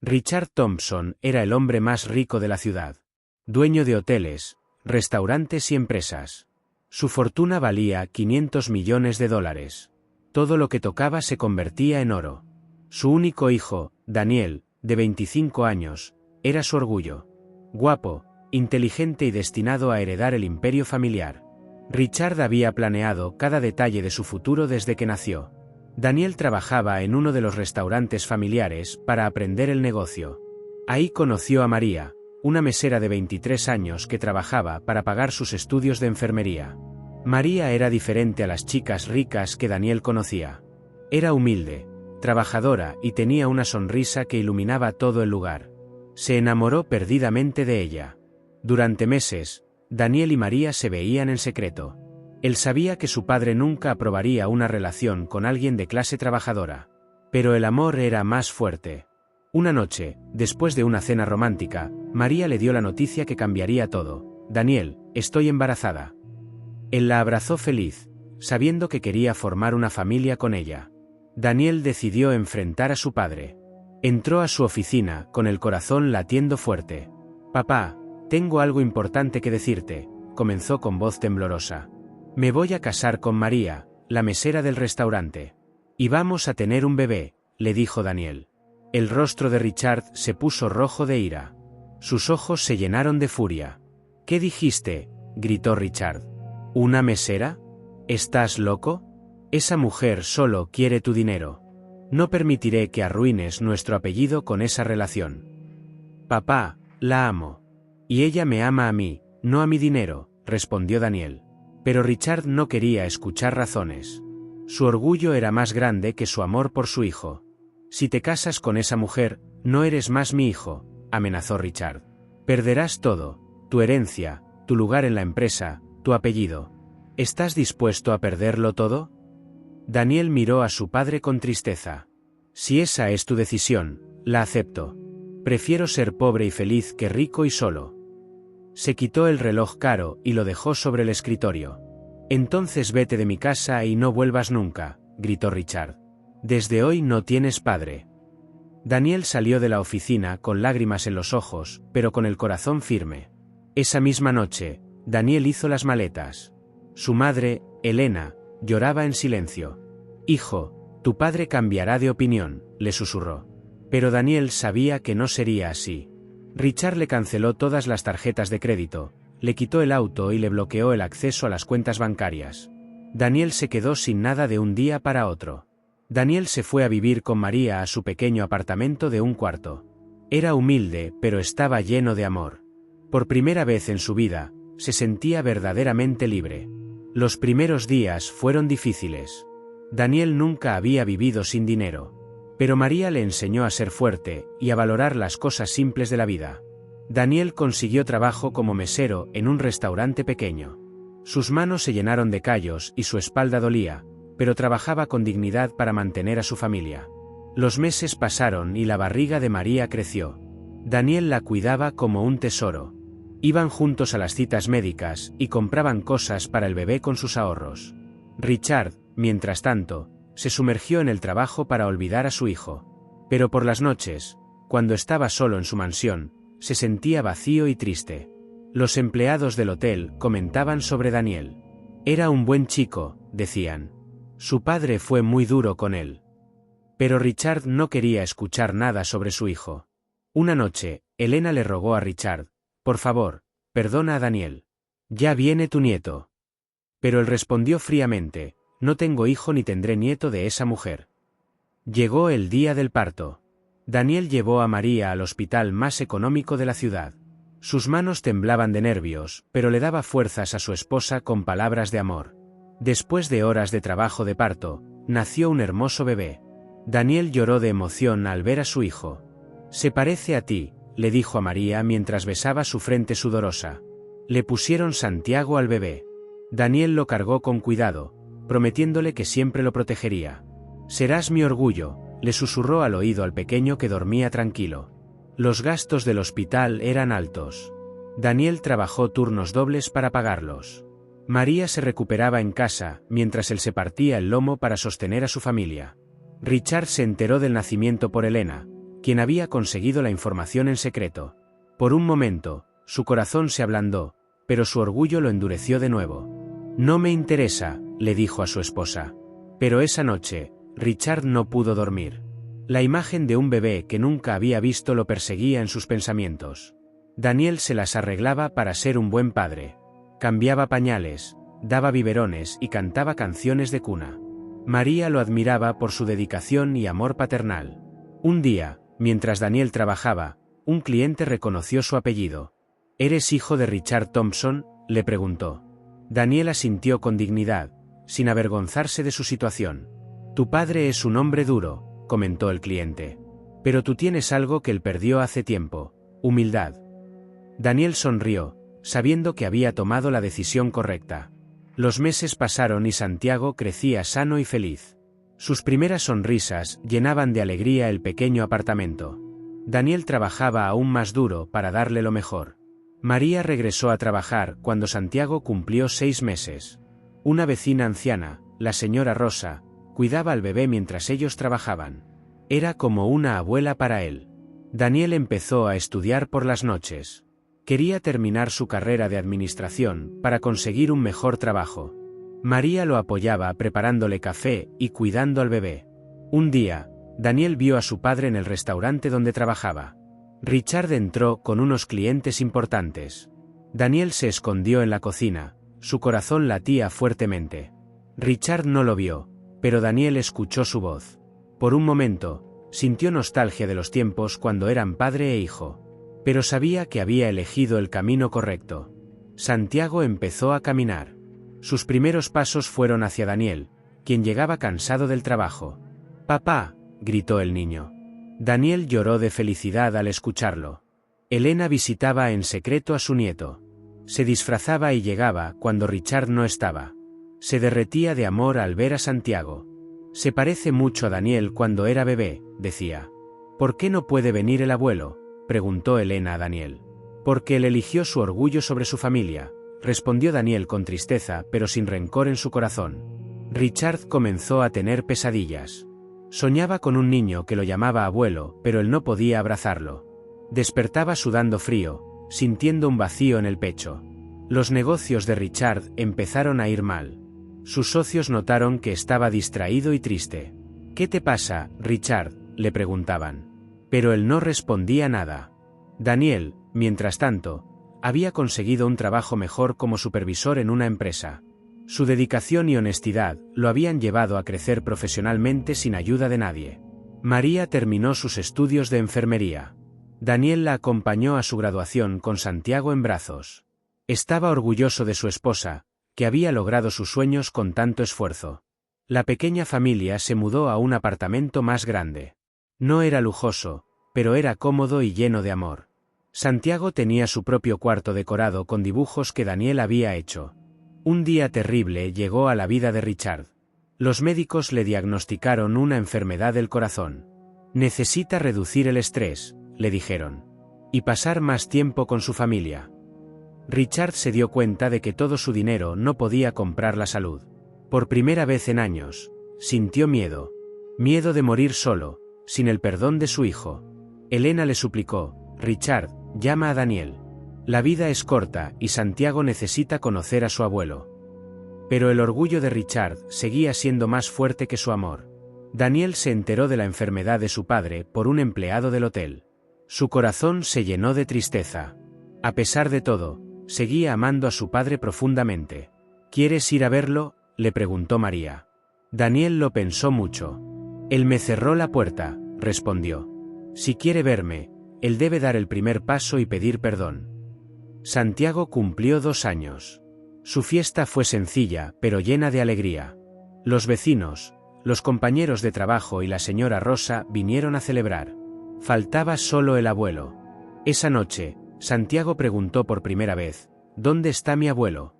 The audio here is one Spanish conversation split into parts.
Richard Thompson era el hombre más rico de la ciudad. Dueño de hoteles, restaurantes y empresas. Su fortuna valía $500 millones. Todo lo que tocaba se convertía en oro. Su único hijo, Daniel, de 25 años, era su orgullo. Guapo, inteligente y destinado a heredar el imperio familiar. Richard había planeado cada detalle de su futuro desde que nació. Daniel trabajaba en uno de los restaurantes familiares para aprender el negocio. Ahí conoció a María, una mesera de 23 años que trabajaba para pagar sus estudios de enfermería. María era diferente a las chicas ricas que Daniel conocía. Era humilde, trabajadora y tenía una sonrisa que iluminaba todo el lugar. Se enamoró perdidamente de ella. Durante meses, Daniel y María se veían en secreto. Él sabía que su padre nunca aprobaría una relación con alguien de clase trabajadora. Pero el amor era más fuerte. Una noche, después de una cena romántica, María le dio la noticia que cambiaría todo. «Daniel, estoy embarazada». Él la abrazó feliz, sabiendo que quería formar una familia con ella. Daniel decidió enfrentar a su padre. Entró a su oficina, con el corazón latiendo fuerte. «Papá, tengo algo importante que decirte», comenzó con voz temblorosa. «Me voy a casar con María, la mesera del restaurante. Y vamos a tener un bebé», le dijo Daniel. El rostro de Richard se puso rojo de ira. Sus ojos se llenaron de furia. «¿Qué dijiste?», gritó Richard. «¿Una mesera? ¿Estás loco? Esa mujer solo quiere tu dinero. No permitiré que arruines nuestro apellido con esa relación». «Papá, la amo. Y ella me ama a mí, no a mi dinero», respondió Daniel. Pero Richard no quería escuchar razones. Su orgullo era más grande que su amor por su hijo. «Si te casas con esa mujer, no eres más mi hijo», amenazó Richard. «Perderás todo, tu herencia, tu lugar en la empresa, tu apellido. ¿Estás dispuesto a perderlo todo?». Daniel miró a su padre con tristeza. «Si esa es tu decisión, la acepto. Prefiero ser pobre y feliz que rico y solo». Se quitó el reloj caro y lo dejó sobre el escritorio. «Entonces vete de mi casa y no vuelvas nunca», gritó Richard. «Desde hoy no tienes padre». Daniel salió de la oficina con lágrimas en los ojos, pero con el corazón firme. Esa misma noche, Daniel hizo las maletas. Su madre, Elena, lloraba en silencio. «Hijo, tu padre cambiará de opinión», le susurró. Pero Daniel sabía que no sería así. Richard le canceló todas las tarjetas de crédito, le quitó el auto y le bloqueó el acceso a las cuentas bancarias. Daniel se quedó sin nada de un día para otro. Daniel se fue a vivir con María a su pequeño apartamento de un cuarto. Era humilde, pero estaba lleno de amor. Por primera vez en su vida, se sentía verdaderamente libre. Los primeros días fueron difíciles. Daniel nunca había vivido sin dinero. Pero María le enseñó a ser fuerte y a valorar las cosas simples de la vida. Daniel consiguió trabajo como mesero en un restaurante pequeño. Sus manos se llenaron de callos y su espalda dolía, pero trabajaba con dignidad para mantener a su familia. Los meses pasaron y la barriga de María creció. Daniel la cuidaba como un tesoro. Iban juntos a las citas médicas y compraban cosas para el bebé con sus ahorros. Richard, mientras tanto, se sumergió en el trabajo para olvidar a su hijo. Pero por las noches, cuando estaba solo en su mansión, se sentía vacío y triste. Los empleados del hotel comentaban sobre Daniel. «Era un buen chico», decían. «Su padre fue muy duro con él». Pero Richard no quería escuchar nada sobre su hijo. Una noche, Elena le rogó a Richard: «Por favor, perdona a Daniel. Ya viene tu nieto». Pero él respondió fríamente: «No tengo hijo ni tendré nieto de esa mujer». Llegó el día del parto. Daniel llevó a María al hospital más económico de la ciudad. Sus manos temblaban de nervios, pero le daba fuerzas a su esposa con palabras de amor. Después de horas de trabajo de parto, nació un hermoso bebé. Daniel lloró de emoción al ver a su hijo. «Se parece a ti», le dijo a María mientras besaba su frente sudorosa. Le pusieron Santiago al bebé. Daniel lo cargó con cuidado, prometiéndole que siempre lo protegería. «Serás mi orgullo», le susurró al oído al pequeño que dormía tranquilo. Los gastos del hospital eran altos. Daniel trabajó turnos dobles para pagarlos. María se recuperaba en casa, mientras él se partía el lomo para sostener a su familia. Richard se enteró del nacimiento por Elena, quien había conseguido la información en secreto. Por un momento, su corazón se ablandó, pero su orgullo lo endureció de nuevo. «No me interesa», le dijo a su esposa. Pero esa noche, Richard no pudo dormir. La imagen de un bebé que nunca había visto lo perseguía en sus pensamientos. Daniel se las arreglaba para ser un buen padre. Cambiaba pañales, daba biberones y cantaba canciones de cuna. María lo admiraba por su dedicación y amor paternal. Un día, mientras Daniel trabajaba, un cliente reconoció su apellido. «¿Eres hijo de Richard Thompson?», le preguntó. Daniel asintió con dignidad, sin avergonzarse de su situación. «Tu padre es un hombre duro», comentó el cliente. «Pero tú tienes algo que él perdió hace tiempo: humildad». Daniel sonrió, sabiendo que había tomado la decisión correcta. Los meses pasaron y Santiago crecía sano y feliz. Sus primeras sonrisas llenaban de alegría el pequeño apartamento. Daniel trabajaba aún más duro para darle lo mejor. María regresó a trabajar cuando Santiago cumplió 6 meses. Una vecina anciana, la señora Rosa, cuidaba al bebé mientras ellos trabajaban. Era como una abuela para él. Daniel empezó a estudiar por las noches. Quería terminar su carrera de administración para conseguir un mejor trabajo. María lo apoyaba preparándole café y cuidando al bebé. Un día, Daniel vio a su padre en el restaurante donde trabajaba. Richard entró con unos clientes importantes. Daniel se escondió en la cocina, su corazón latía fuertemente. Richard no lo vio, pero Daniel escuchó su voz. Por un momento, sintió nostalgia de los tiempos cuando eran padre e hijo. Pero sabía que había elegido el camino correcto. Santiago empezó a caminar. Sus primeros pasos fueron hacia Daniel, quien llegaba cansado del trabajo. «Papá», gritó el niño. Daniel lloró de felicidad al escucharlo. Elena visitaba en secreto a su nieto. Se disfrazaba y llegaba cuando Richard no estaba. Se derretía de amor al ver a Santiago. «Se parece mucho a Daniel cuando era bebé», decía. «¿Por qué no puede venir el abuelo?», preguntó Elena a Daniel. «Porque él eligió su orgullo sobre su familia», respondió Daniel con tristeza pero sin rencor en su corazón. Richard comenzó a tener pesadillas. Soñaba con un niño que lo llamaba abuelo, pero él no podía abrazarlo. Despertaba sudando frío, sintiendo un vacío en el pecho. Los negocios de Richard empezaron a ir mal. Sus socios notaron que estaba distraído y triste. «¿Qué te pasa, Richard?», le preguntaban. Pero él no respondía nada. Daniel, mientras tanto, había conseguido un trabajo mejor como supervisor en una empresa. Su dedicación y honestidad lo habían llevado a crecer profesionalmente sin ayuda de nadie. María terminó sus estudios de enfermería. Daniel la acompañó a su graduación con Santiago en brazos. Estaba orgulloso de su esposa, que había logrado sus sueños con tanto esfuerzo. La pequeña familia se mudó a un apartamento más grande. No era lujoso, pero era cómodo y lleno de amor. Santiago tenía su propio cuarto decorado con dibujos que Daniel había hecho. Un día terrible llegó a la vida de Richard. Los médicos le diagnosticaron una enfermedad del corazón. «Necesita reducir el estrés», le dijeron, «y pasar más tiempo con su familia». Richard se dio cuenta de que todo su dinero no podía comprar la salud. Por primera vez en años, sintió miedo. Miedo de morir solo, sin el perdón de su hijo. Elena le suplicó: «Richard, llama a Daniel. La vida es corta y Santiago necesita conocer a su abuelo». Pero el orgullo de Richard seguía siendo más fuerte que su amor. Daniel se enteró de la enfermedad de su padre por un empleado del hotel. Su corazón se llenó de tristeza. A pesar de todo, seguía amando a su padre profundamente. «¿Quieres ir a verlo?», le preguntó María. Daniel lo pensó mucho. «Él me cerró la puerta», respondió. «Si quiere verme, él debe dar el primer paso y pedir perdón». Santiago cumplió 2 años. Su fiesta fue sencilla, pero llena de alegría. Los vecinos, los compañeros de trabajo y la señora Rosa vinieron a celebrar. Faltaba solo el abuelo. Esa noche, Santiago preguntó por primera vez: «¿Dónde está mi abuelo?».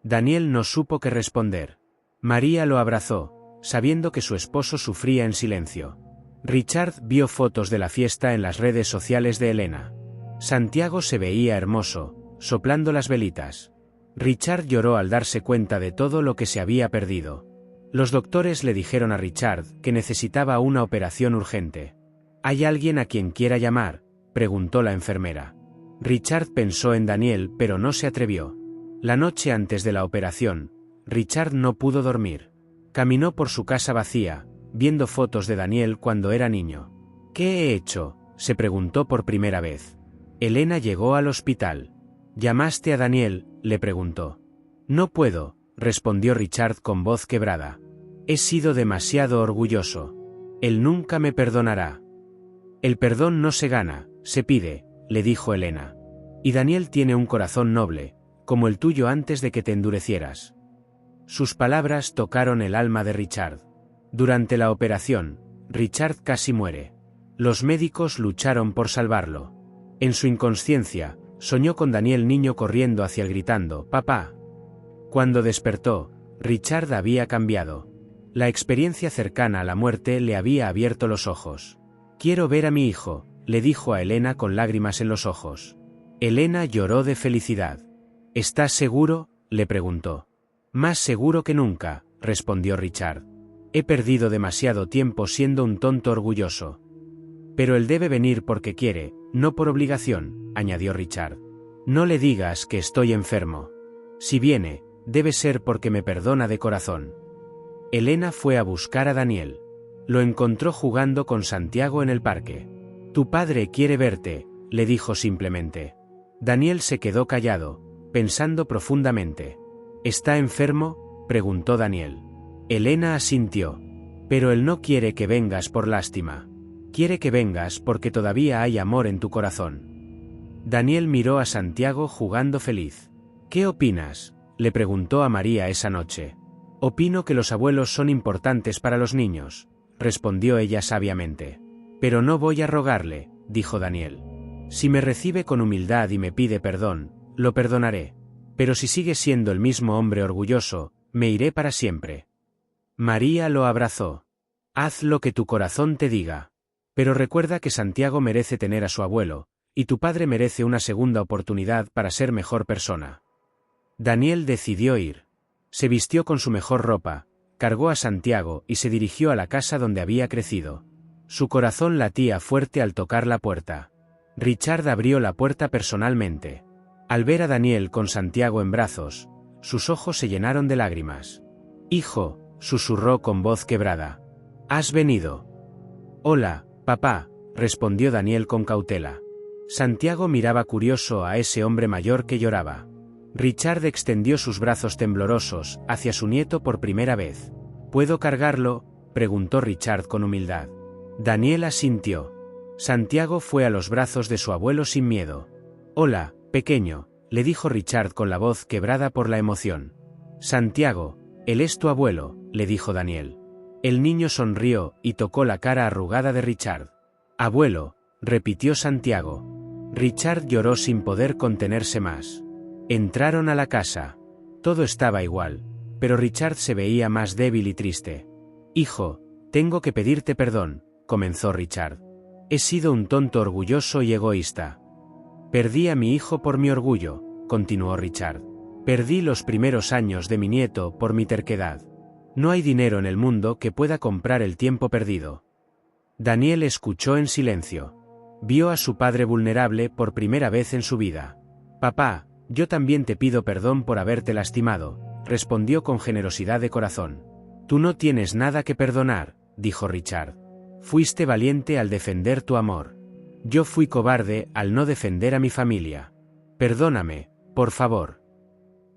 Daniel no supo qué responder. María lo abrazó, sabiendo que su esposo sufría en silencio. Richard vio fotos de la fiesta en las redes sociales de Elena. Santiago se veía hermoso, soplando las velitas. Richard lloró al darse cuenta de todo lo que se había perdido. Los doctores le dijeron a Richard que necesitaba una operación urgente. ¿Hay alguien a quien quiera llamar?, preguntó la enfermera. Richard pensó en Daniel, pero no se atrevió. La noche antes de la operación, Richard no pudo dormir. Caminó por su casa vacía, viendo fotos de Daniel cuando era niño. ¿Qué he hecho?, se preguntó por primera vez. Elena llegó al hospital. ¿Llamaste a Daniel?, le preguntó. No puedo, respondió Richard con voz quebrada. He sido demasiado orgulloso. Él nunca me perdonará. El perdón no se gana, se pide, le dijo Elena. Y Daniel tiene un corazón noble, como el tuyo antes de que te endurecieras. Sus palabras tocaron el alma de Richard. Durante la operación, Richard casi muere. Los médicos lucharon por salvarlo. En su inconsciencia, soñó con Daniel niño corriendo hacia él gritando, «¡Papá!». Cuando despertó, Richard había cambiado. La experiencia cercana a la muerte le había abierto los ojos. «Quiero ver a mi hijo», le dijo a Elena con lágrimas en los ojos. Elena lloró de felicidad. «¿Estás seguro?», le preguntó. «Más seguro que nunca», respondió Richard. «He perdido demasiado tiempo siendo un tonto orgulloso». «Pero él debe venir porque quiere, no por obligación», añadió Richard. «No le digas que estoy enfermo. Si viene, debe ser porque me perdona de corazón». Elena fue a buscar a Daniel. Lo encontró jugando con Santiago en el parque. «Tu padre quiere verte», le dijo simplemente. Daniel se quedó callado, pensando profundamente. «¿Está enfermo?», preguntó Daniel. Elena asintió. «Pero él no quiere que vengas por lástima. Quiere que vengas porque todavía hay amor en tu corazón». Daniel miró a Santiago jugando feliz. «¿Qué opinas?», le preguntó a María esa noche. «Opino que los abuelos son importantes para los niños», respondió ella sabiamente. «Pero no voy a rogarle», dijo Daniel. «Si me recibe con humildad y me pide perdón, lo perdonaré. Pero si sigue siendo el mismo hombre orgulloso, me iré para siempre». María lo abrazó. «Haz lo que tu corazón te diga. Pero recuerda que Santiago merece tener a su abuelo, y tu padre merece una segunda oportunidad para ser mejor persona». Daniel decidió ir. Se vistió con su mejor ropa, cargó a Santiago y se dirigió a la casa donde había crecido. Su corazón latía fuerte al tocar la puerta. Richard abrió la puerta personalmente. Al ver a Daniel con Santiago en brazos, sus ojos se llenaron de lágrimas. «Hijo», susurró con voz quebrada. «¿Has venido?». «Hola, papá», respondió Daniel con cautela. Santiago miraba curioso a ese hombre mayor que lloraba. Richard extendió sus brazos temblorosos hacia su nieto por primera vez. «¿Puedo cargarlo?», preguntó Richard con humildad. Daniel asintió. Santiago fue a los brazos de su abuelo sin miedo. «Hola, pequeño», le dijo Richard con la voz quebrada por la emoción. «Santiago, él es tu abuelo», le dijo Daniel. El niño sonrió y tocó la cara arrugada de Richard. «Abuelo», repitió Santiago. Richard lloró sin poder contenerse más. Entraron a la casa. Todo estaba igual, pero Richard se veía más débil y triste. «Hijo, tengo que pedirte perdón», comenzó Richard. «He sido un tonto orgulloso y egoísta». «Perdí a mi hijo por mi orgullo», continuó Richard. «Perdí los primeros años de mi nieto por mi terquedad. No hay dinero en el mundo que pueda comprar el tiempo perdido». Daniel escuchó en silencio. Vio a su padre vulnerable por primera vez en su vida. «Papá, yo también te pido perdón por haberte lastimado», respondió con generosidad de corazón. «Tú no tienes nada que perdonar», dijo Richard. «Fuiste valiente al defender tu amor. Yo fui cobarde al no defender a mi familia. Perdóname, por favor».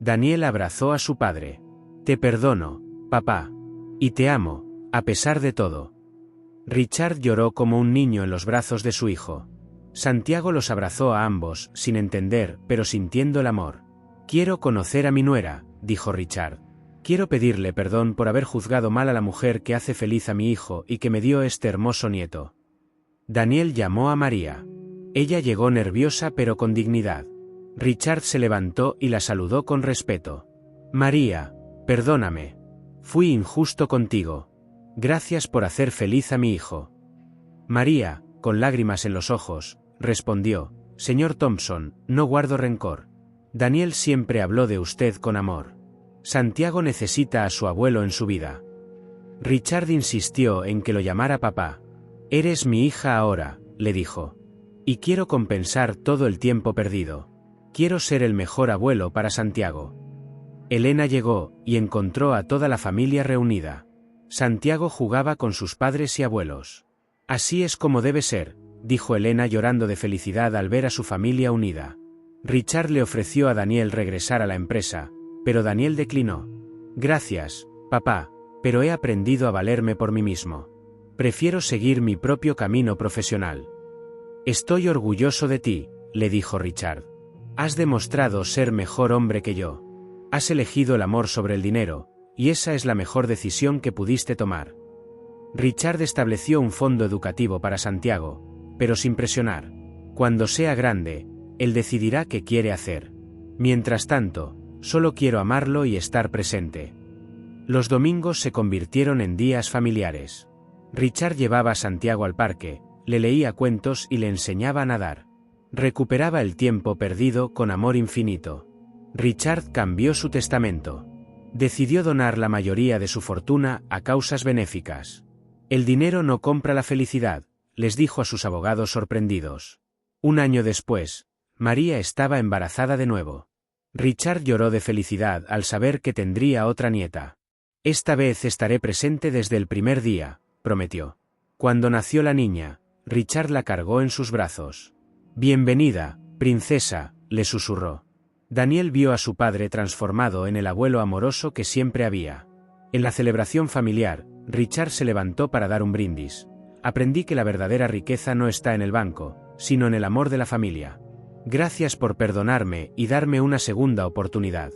Daniel abrazó a su padre. «Te perdono, papá. Y te amo, a pesar de todo». Richard lloró como un niño en los brazos de su hijo. Santiago los abrazó a ambos, sin entender, pero sintiendo el amor. «Quiero conocer a mi nuera», dijo Richard. «Quiero pedirle perdón por haber juzgado mal a la mujer que hace feliz a mi hijo y que me dio este hermoso nieto». Daniel llamó a María. Ella llegó nerviosa pero con dignidad. Richard se levantó y la saludó con respeto. «María, perdóname. Fui injusto contigo. Gracias por hacer feliz a mi hijo». María, con lágrimas en los ojos, respondió: «Señor Thompson, no guardo rencor. Daniel siempre habló de usted con amor. Santiago necesita a su abuelo en su vida». Richard insistió en que lo llamara papá. Eres mi hija ahora, le dijo. Y quiero compensar todo el tiempo perdido. Quiero ser el mejor abuelo para Santiago. Elena llegó, y encontró a toda la familia reunida. Santiago jugaba con sus padres y abuelos. Así es como debe ser, dijo Elena llorando de felicidad al ver a su familia unida. Richard le ofreció a Daniel regresar a la empresa, pero Daniel declinó. Gracias, papá, pero he aprendido a valerme por mí mismo. Prefiero seguir mi propio camino profesional. Estoy orgulloso de ti, le dijo Richard. Has demostrado ser mejor hombre que yo. Has elegido el amor sobre el dinero, y esa es la mejor decisión que pudiste tomar. Richard estableció un fondo educativo para Santiago, pero sin presionar. Cuando sea grande, él decidirá qué quiere hacer. Mientras tanto, solo quiero amarlo y estar presente. Los domingos se convirtieron en días familiares. Richard llevaba a Santiago al parque, le leía cuentos y le enseñaba a nadar. Recuperaba el tiempo perdido con amor infinito. Richard cambió su testamento. Decidió donar la mayoría de su fortuna a causas benéficas. El dinero no compra la felicidad, les dijo a sus abogados sorprendidos. Un año después, María estaba embarazada de nuevo. Richard lloró de felicidad al saber que tendría otra nieta. Esta vez estaré presente desde el primer día, prometió. Cuando nació la niña, Richard la cargó en sus brazos. Bienvenida, princesa, le susurró. Daniel vio a su padre transformado en el abuelo amoroso que siempre había. En la celebración familiar, Richard se levantó para dar un brindis. Aprendí que la verdadera riqueza no está en el banco, sino en el amor de la familia. Gracias por perdonarme y darme una segunda oportunidad.